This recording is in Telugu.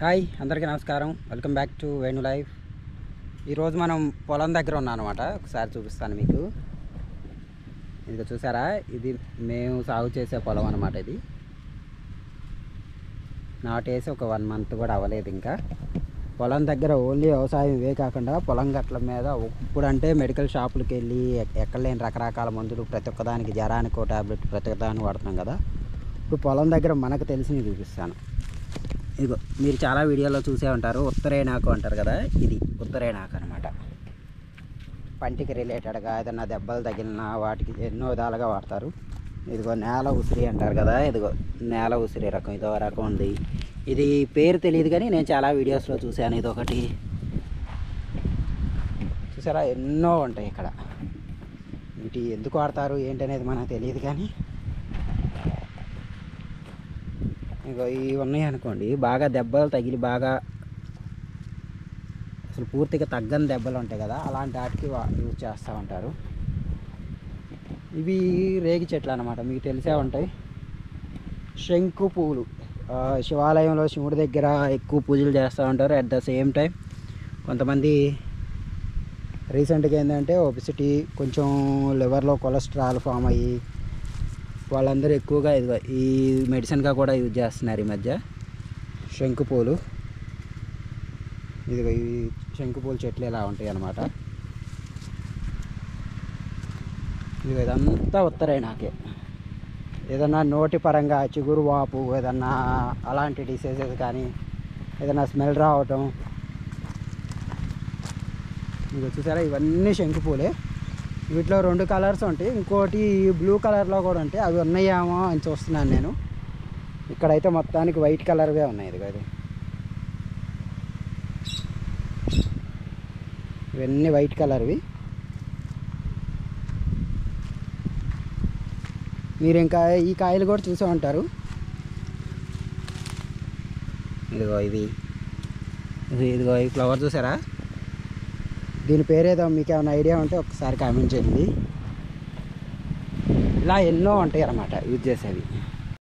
హాయ్ అందరికీ నమస్కారం. Welcome back to Venu life. ఈరోజు మనం పొలం దగ్గర ఉన్నాం అనమాట. ఒకసారి చూపిస్తాను మీకు. ఇది చూసారా, ఇది మేము సాగు చేసే పొలం అనమాట. ఇది నాటేసి ఒక 1 మంత్ కూడా అవ్వలేదు. ఇంకా పొలం దగ్గర ఓన్లీ వ్యవసాయం ఇవే కాకుండా పొలం గట్ల మీద ఇప్పుడంటే మెడికల్ షాపులకి వెళ్ళి ఎక్కడ లేని రకరకాల మందులు, ప్రతి ఒక్కదానికి జ్వరానికి ట్యాబ్లెట్ ప్రతి ఒక్కదానికి వాడుతున్నాం కదా. ఇప్పుడు పొలం దగ్గర మనకు తెలిసినవి చూపిస్తాను. ఇదిగో మీరు చాలా వీడియోలో చూసే ఉంటారు, ఉత్తరేణాకు అంటారు కదా. ఇది ఉత్తరేణాకు అనమాట. పంటికి రిలేటెడ్గా ఏదైనా దెబ్బలు తగిలిన వాటికి ఎన్నో విధాలుగా వాడతారు. ఇదిగో నేల ఉసిరి అంటారు కదా. ఇదిగో నేల ఉసిరి రకం, ఇదో రకం ఉంది. ఇది పేరు తెలియదు కానీ నేను చాలా వీడియోస్లో చూశాను. ఇది ఒకటి చూసారా, ఎన్నో ఉంటాయి ఇక్కడ. వీటి ఎందుకు వాడతారు ఏంటనేది మనకు తెలియదు కానీ ఇగో ఇవి ఉన్నాయి అనుకోండి, బాగా దెబ్బలు తగిలి బాగా అసలు పూర్తిగా తగ్గని దెబ్బలు ఉంటాయి కదా, అలాంటి వాటికి యూజ్ చేస్తూ ఉంటారు. ఇవి రేగి చెట్లు అన్నమాట, మీకు తెలిసే ఉంటాయి. శంకు పువ్వులు శివాలయంలో శివుడి దగ్గర ఎక్కువ పూజలు చేస్తూ ఉంటారు. అట్ ద సేమ్ టైం కొంతమంది రీసెంట్గా ఏంటంటే ఒబెసిటీ, కొంచెం లివర్లో కొలెస్ట్రాల్ ఫామ్ అయ్యి వాళ్ళందరూ ఎక్కువగా ఇదిగో ఈ మెడిసిన్గా కూడా యూజ్ చేస్తున్నారు ఈ మధ్య. శంకుపూలు, ఇదిగో ఈ శంకుపూల చెట్లు ఇలా ఉంటాయి అన్నమాట. ఇదిగో ఇదంతా ఉత్తరేణాకే. ఏదన్నా నోటి పరంగా చిగురు వాపు, ఏదన్నా అలాంటి డిసీజెస్ కానీ, ఏదన్నా స్మెల్ రావటం, ఇదిగో చూసారా ఇవన్నీ శంకుపూలే. వీటిలో 2 కలర్స్ ఉంటాయి, ఇంకోటి బ్లూ కలర్లో కూడా ఉంటాయి. అవి ఉన్నాయేమో అని చూస్తున్నాను నేను. ఇక్కడైతే మొత్తానికి వైట్ కలర్వే ఉన్నాయి. ఇది అది ఇవన్నీ వైట్ కలర్వి. మీరు ఇంకా ఈ కాయలు కూడా చూసే ఉంటారు. ఇదిగో ఇదిగో ఈ ఫ్లవర్ చూసారా, దీని పేరేదో మీకు ఏమైనా ఐడియా ఉంటే ఒకసారి కామెంట్ చేయండి. ఇలా ఎన్నో ఉంటాయి అన్నమాట యూజ్ చేసేవి.